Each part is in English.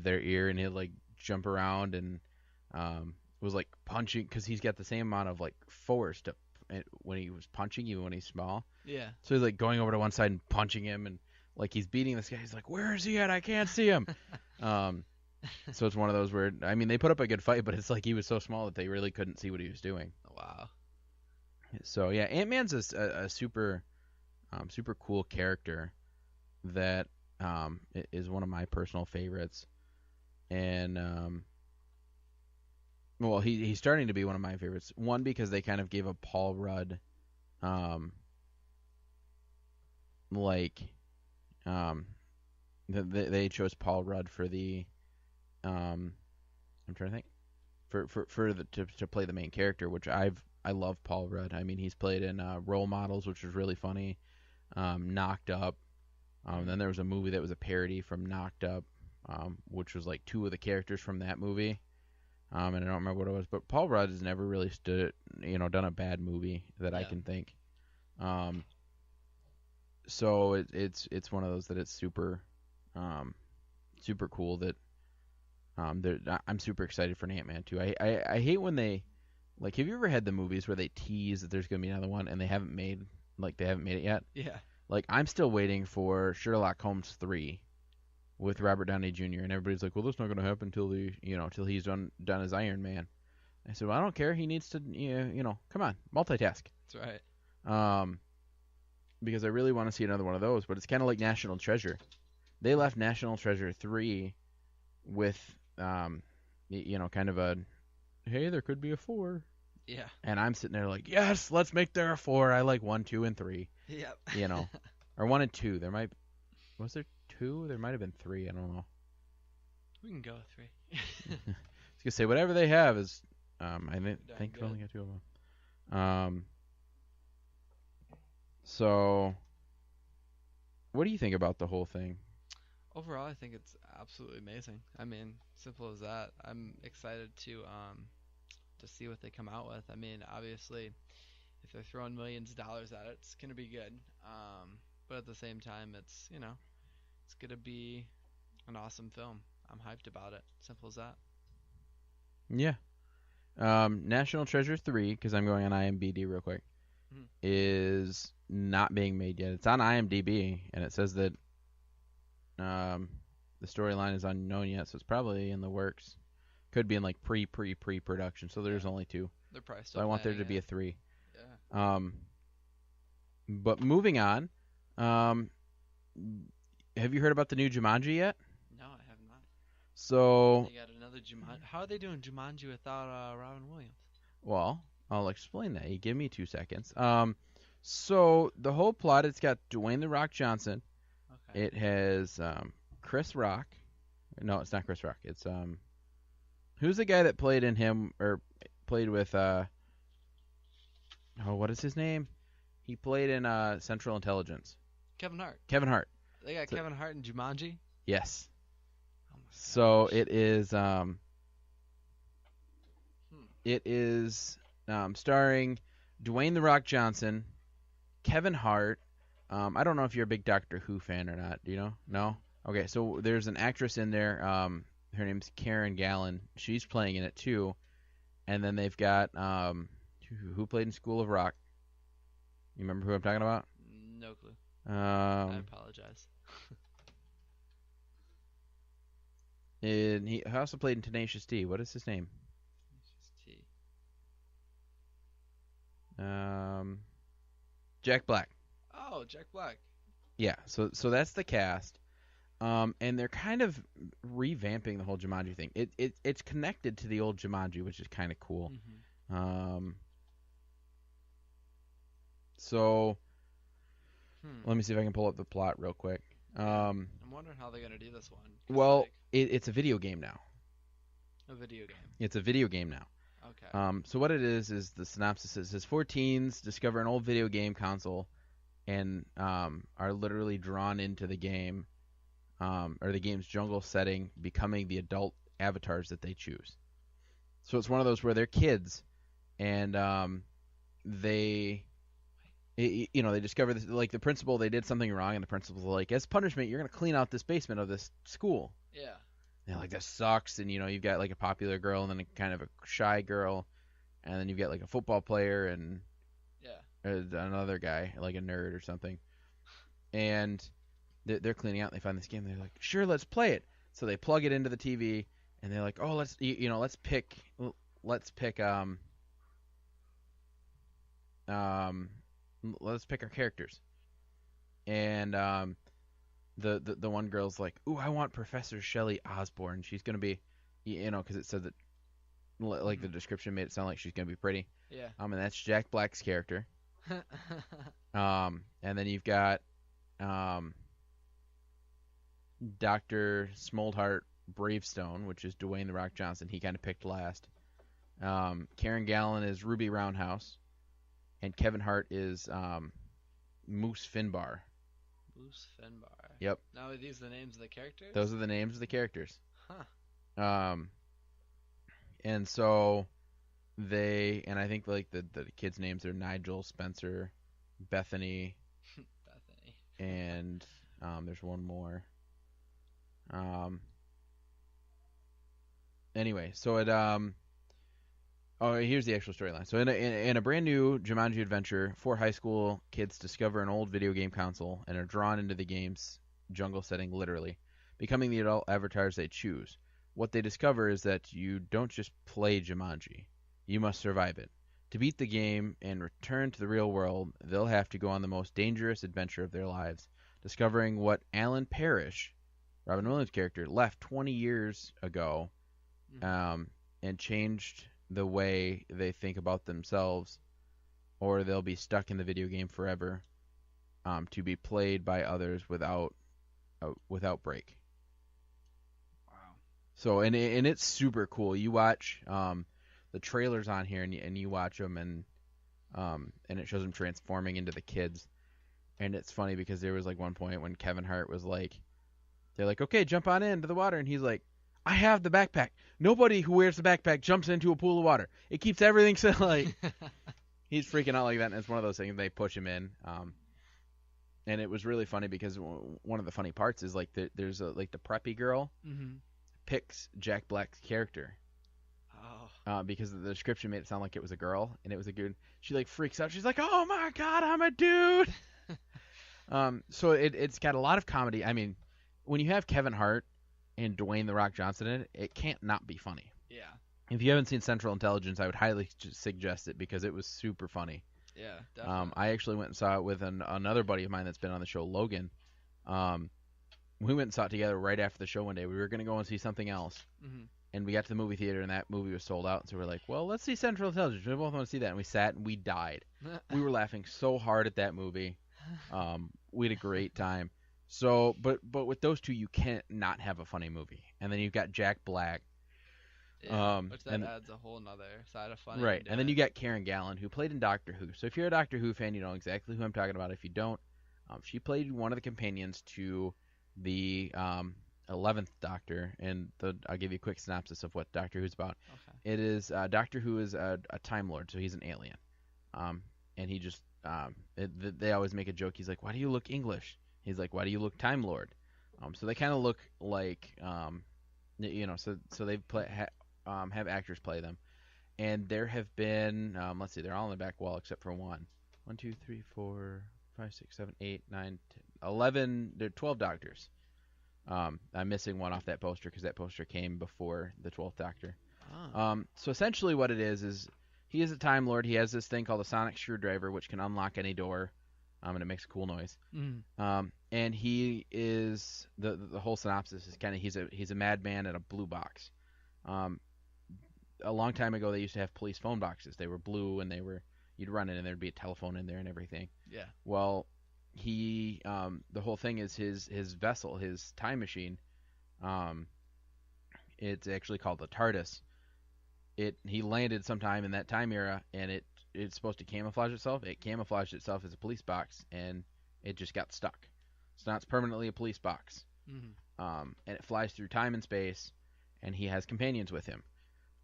their ear, and he'll like jump around and was like punching because he's got the same amount of like force to when he was punching even when he's small. Yeah. So he's like going over to one side and punching him, and like he's beating this guy. He's like, "Where is he at? I can't see him." Um, so it's one of those where I mean they put up a good fight, but it's like he was so small that they really couldn't see what he was doing. Wow. So yeah, Ant-Man's a super super cool character that is one of my personal favorites, and well he's starting to be one of my favorites. One because they kind of gave a Paul Rudd um, like um, they chose Paul Rudd for the I'm trying to think for to play the main character, which I love Paul Rudd. I mean, he's played in Role Models, which was really funny. Knocked Up. Then there was a movie that was a parody from Knocked Up, which was like two of the characters from that movie. And I don't remember what it was, but Paul Rudd has never really done a bad movie that I Yeah. can think. Um, so it's one of those that it's super, super cool that I'm super excited for an Ant-Man too. I hate when they like. Have you ever had the movies where they tease that there's gonna be another one and they haven't made it yet? Yeah. Like I'm still waiting for Sherlock Holmes 3 with Robert Downey Jr. and everybody's like, well, that's not gonna happen till he's done as Iron Man. I said, well, I don't care. He needs to come on, multitask. That's right. Um, because I really want to see another one of those. But it's kind of like National Treasure. They left National Treasure 3 with kind of a hey, there could be a 4. Yeah. And I'm sitting there like, yes, let's make there a 4. I like 1, 2, and 3. Yep. Or 1 and 2. Was there 2? There might have been 3. I don't know. We can go with 3. I was gonna say whatever they have is. Think Good. I've only got 2 of them. So what do you think about the whole thing? Overall, I think it's absolutely amazing. I mean, simple as that. I'm excited to see what they come out with. I mean, obviously, if they're throwing millions of dollars at it, it's gonna be good. But at the same time, it's gonna be an awesome film. I'm hyped about it. Simple as that. Yeah. National Treasure 3, because I'm going on IMDb real quick, Mhm. is not being made yet. It's on IMDb, and it says that the storyline is unknown yet, so it's probably in the works. Could be in like pre-production, so there's Yeah, only 2. they're probably So still I want there planning to be a it. 3. Yeah. Um, but moving on, um, have you heard about the new Jumanji yet? No, I have not. So, They got another Jumanji. How are they doing Jumanji without Robin Williams? well, I'll explain that. You give me 2 seconds. So the whole plot, it's got Dwayne the Rock Johnson. Okay. It has Chris Rock. No, it's not Chris Rock. It's who's the guy that played in him or played with what is his name? He played in Central Intelligence. Kevin Hart. Kevin Hart. They got So, Kevin Hart in Jumanji. yes. Oh my So gosh. it is Hmm. starring Dwayne the Rock Johnson, Kevin Hart. I don't know if you're a big Doctor Who fan or not. Do you know? No. Okay, so there's an actress in there. Her name's Karen Gallen. She's playing in it too. And then they've got who played in School of Rock. You remember who I'm talking about? No clue. I apologize. And he also played in Tenacious D. What is his name? It's just T. Um, Jack Black. Oh, Jack Black. Yeah. So that's the cast. And they're kind of revamping the whole Jumanji thing. It's connected to the old Jumanji, which is kind of cool. Hmm. Um, so Hmm. let me see if I can pull up the plot real quick. Yeah. I'm wondering how they're gonna do this one. 'Cause, Well, like, it's a video game now. a video game. It's a video game now. Okay. So what it is the synopsis says 4 teens discover an old video game console and are literally drawn into the game or the game's jungle setting, becoming the adult avatars that they choose. So it's one of those where they're kids and they they discover this, like the principal, they did something wrong and the principal's like, as punishment you're going to clean out this basement of this school. Yeah. And like, this sucks. And you've got like a popular girl and then a kind of a shy girl, and then you've got like a football player and Yeah. another guy, like a nerd or something. And they're cleaning out. And they find this game. They're like, sure, let's play it. So they plug it into the TV, and they're like, oh, let's pick um let's pick our characters. And the one girl's like, ooh, I want Professor Shelley Osborne. She's gonna be, because it said that, like, the Mhm. description made it sound like she's gonna be pretty. Yeah. And that's Jack Black's character. And then you've got um Dr. Smoldhart Bravestone, which is Dwayne the Rock Johnson. He kind of picked last. Karen Gallen is Ruby Roundhouse, and Kevin Hart is Moose Finbar. Moose Finbar. Yep, Now are these the names of the characters? those are the names of the characters. Huh. Um, and so and I think like the kids' names are Nigel, Spencer, Bethany, Bethany. and there's one more. Um, anyway, so oh, here's the actual storyline. So in a brand new Jumanji adventure, four high school kids discover an old video game console and are drawn into the game's jungle setting, literally, becoming the adult avatars they choose. What they discover is that you don't just play Jumanji, you must survive it. To beat the game and return to the real world, they'll have to go on the most dangerous adventure of their lives, discovering what Alan Parrish, Robin Williams' character, left 20 years ago, Mhm. and changed the way they think about themselves, or they'll be stuck in the video game forever, to be played by others without break. Wow. So and it's super cool. You watch the trailers on here, and you watch them, and it shows them transforming into the kids. And it's funny because there was like one point when Kevin Hart was like, they're like, okay, jump on into the water, and he's like, I have the backpack. Nobody who wears the backpack jumps into a pool of water. It keeps everything so like he's freaking out like that, and it's one of those things they push him in. And it was really funny because one of the funny parts is like there's like the preppy girl Mhm. picks Jack Black's character, Oh. because the description made it sound like it was a girl, and it was a dude. She like freaks out. She's like, "Oh my god, I'm a dude!" So it's got a lot of comedy. I mean, when you have Kevin Hart and Dwayne the Rock Johnson in it, it can't not be funny. Yeah. If you haven't seen Central Intelligence, I would highly suggest it because it was super funny. Yeah. Definitely. I actually went and saw it with another buddy of mine that's been on the show, Logan. Um, we went and saw it together right after the show one day. We were going to go and see something else, Mhm. and we got to the movie theater, and that movie was sold out. So we're like, well, let's see Central Intelligence. We both want to see that. And we sat and we died. We were laughing so hard at that movie. We had a great time. So, but with those two, you can't not have a funny movie. And then you've got Jack Black, Yeah. Which that and adds a whole nother side of funny. right, into and then you it. got Karen Gallen, who played in Doctor Who. So if you're a Doctor Who fan, you know exactly who I'm talking about. If you don't, she played one of the companions to the 11th Doctor, and I'll give you a quick synopsis of what Doctor Who's about. Okay. It is Doctor Who is a Time Lord, so he's an alien, and he just they always make a joke. He's like, "Why do you look English?" He's like, "Why do you look Time Lord?" So they kind of look like, so they have actors play them, and there have been, let's see, they're all on the back wall except for one. 1, 2, 3, 4, 5, 6, 7, 8, 9, 10, 11. There are 12 Doctors. I'm missing one off that poster because that poster came before the 12th Doctor. Oh. So essentially what it is he is a Time Lord. He has this thing called a sonic screwdriver, which can unlock any door, and it makes a cool noise. And he is the whole synopsis is kind of he's a madman at a blue box. A long time ago, they used to have police phone boxes. They were blue, and you'd run in, and there'd be a telephone in there and everything. Yeah. Well, the whole thing is his vessel, his time machine. It's actually called the TARDIS. He landed sometime in that time era, and it's supposed to camouflage itself. It camouflaged itself as a police box, and it just got stuck. So now it's permanently a police box. Mhm. And it flies through time and space, and he has companions with him.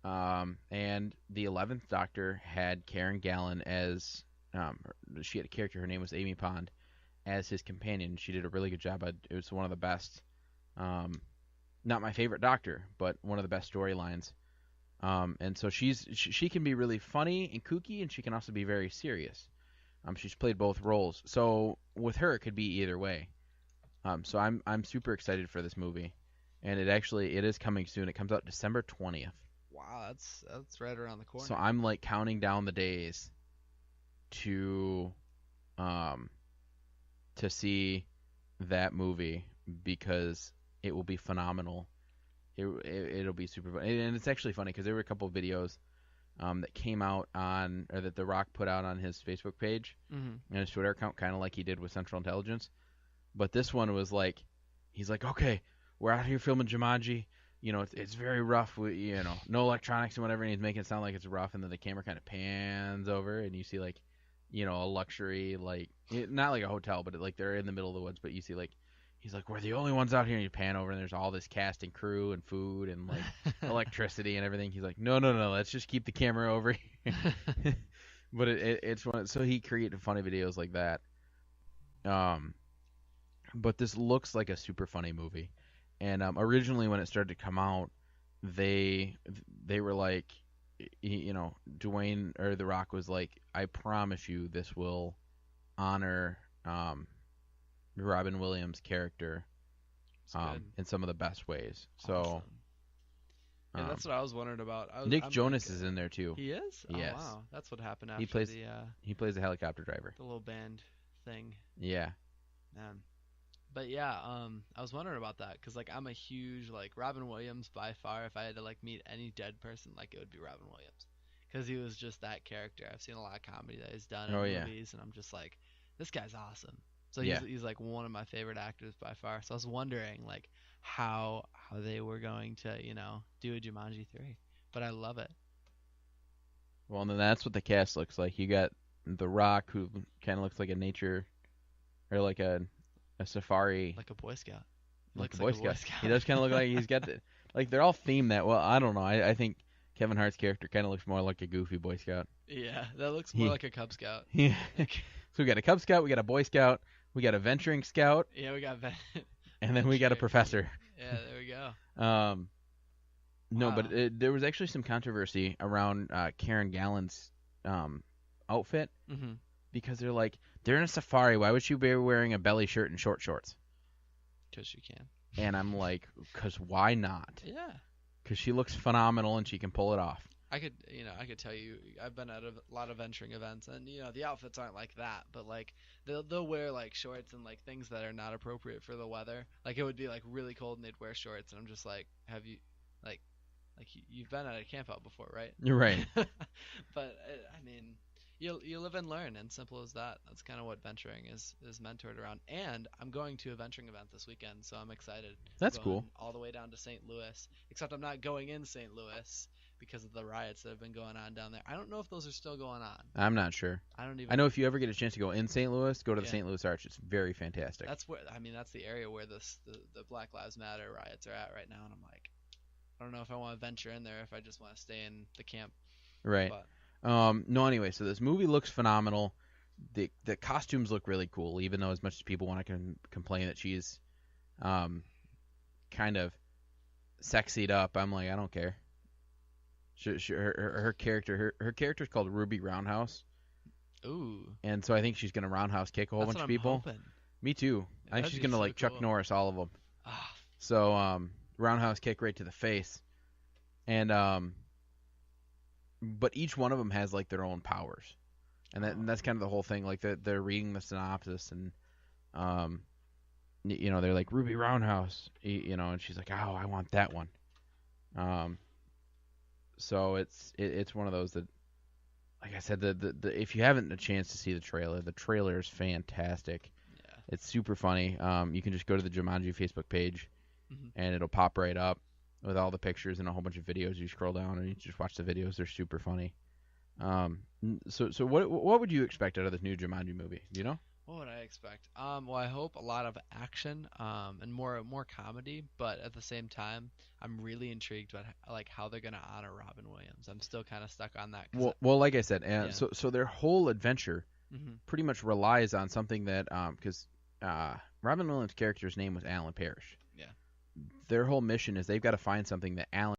And the 11th Doctor had Karen Gallen as, she had a character, her name was Amy Pond, as his companion. She did a really good job. It was one of the best not my favorite Doctor, but one of the best storylines. And so she can be really funny and kooky, and she can also be very serious. She's played both roles, so with her it could be either way. So I'm super excited for this movie, and it is coming soon. It comes out December 20th. Wow, that's right around the corner. So I'm like counting down the days to see that movie because it will be phenomenal. It'll be super fun, and it's actually funny because there were a couple of videos that came out on, or that The Rock put out on his Facebook page and his Twitter account, kind of like he did with Central Intelligence. But this one was like, he's like, okay, we're out here filming Jumanji. You know, it's very rough. No electronics and whatever. And he's making it sound like it's rough, and then the camera kind of pans over, and you see like, a luxury, like not like a hotel, but like they're in the middle of the woods. But you see like, he's like, we're the only ones out here, and you pan over, and there's all this cast and crew and food and like electricity and everything. He's like, no, let's just keep the camera over here. But it's one. So he created funny videos like that. But this looks like a super funny movie. And originally when it started to come out, they were like, Dwayne or The Rock was like, I promise you this will honor Robin Williams' character in some of the best ways. So awesome. Yeah, that's what I was wondering about. Nick Jonas is in there too. He is? Yes. Oh, wow. That's what happened after he plays a helicopter driver. The little band thing. Yeah. But yeah, I was wondering about that because like I'm a huge like Robin Williams by far. If I had to like meet any dead person, like it would be Robin Williams because he was just that character. I've seen a lot of comedy that he's done in movies, and I'm just like, this guy's awesome. So he's like one of my favorite actors by far. So I was wondering like how they were going to do a Jumanji 3, but I love it. Well, and then that's what the cast looks like. You got The Rock, who kind of looks like a nature or like a safari, like a Boy Scout. Like a Boy Scout. He does kind of look like he's got like they're all themed that well. I don't know. I think Kevin Hart's character kind of looks more like a goofy Boy Scout. Yeah, that looks more like a Cub Scout. Yeah. So we got a Cub Scout, we got a Boy Scout, we got a venturing scout. Yeah, we got and then we got a professor. Yeah, there we go. No, wow. But there was actually some controversy around Karen Gillan's outfit because they're in a safari. Why would she be wearing a belly shirt and short shorts? Because she can. And I'm like, because why not? Yeah. Because she looks phenomenal and she can pull it off. I could tell you, I've been at a lot of venturing events, and the outfits aren't like that, but like they'll wear like shorts and like things that are not appropriate for the weather. Like it would be like really cold and they'd wear shorts, and I'm just like, have you like you've been at a camp out before, right? You're right. But I mean, you live and learn, and simple as that. That's kind of what venturing is mentored around. And I'm going to a venturing event this weekend, so I'm excited. That's cool. All the way down to St. Louis, except I'm not going in St. Louis because of the riots that have been going on down there. I don't know if those are still going on. I'm not sure. I know if you ever get a chance to go in St. Louis, go to the St. Louis Arch. It's very fantastic. That's the area where the Black Lives Matter riots are at right now, and I'm like, I don't know if I want to venture in there, if I just want to stay in the camp. Right. But, no, anyway, so this movie looks phenomenal. The costumes look really cool, even though as much as people want to complain that she's kind of sexied up, I'm like, I don't care. Her character's called Ruby Roundhouse. Ooh. And so I think she's gonna roundhouse kick a whole bunch of people. Hoping. Me too. I think she's gonna like cool. Chuck Norris all of them. Ah. So roundhouse kick right to the face, and but each one of them has like their own powers, and that's kind of the whole thing. Like they're reading the synopsis, and they're like Ruby Roundhouse, and she's like, oh, I want that one. So it's one of those that, like I said, the if you haven't a chance to see the trailer is fantastic. Yeah. It's super funny. You can just go to the Jumanji Facebook page, and it'll pop right up with all the pictures and a whole bunch of videos. You scroll down and you just watch the videos. They're super funny. So what would you expect out of this new Jumanji movie? Do you know? What would I expect? Well, I hope a lot of action, and more comedy, but at the same time, I'm really intrigued by like how they're gonna honor Robin Williams. I'm still kind of stuck on that. Well, like I said, so their whole adventure pretty much relies on something that because Robin Williams' character's name was Alan Parrish. Yeah. their whole mission is they've got to find something that Alan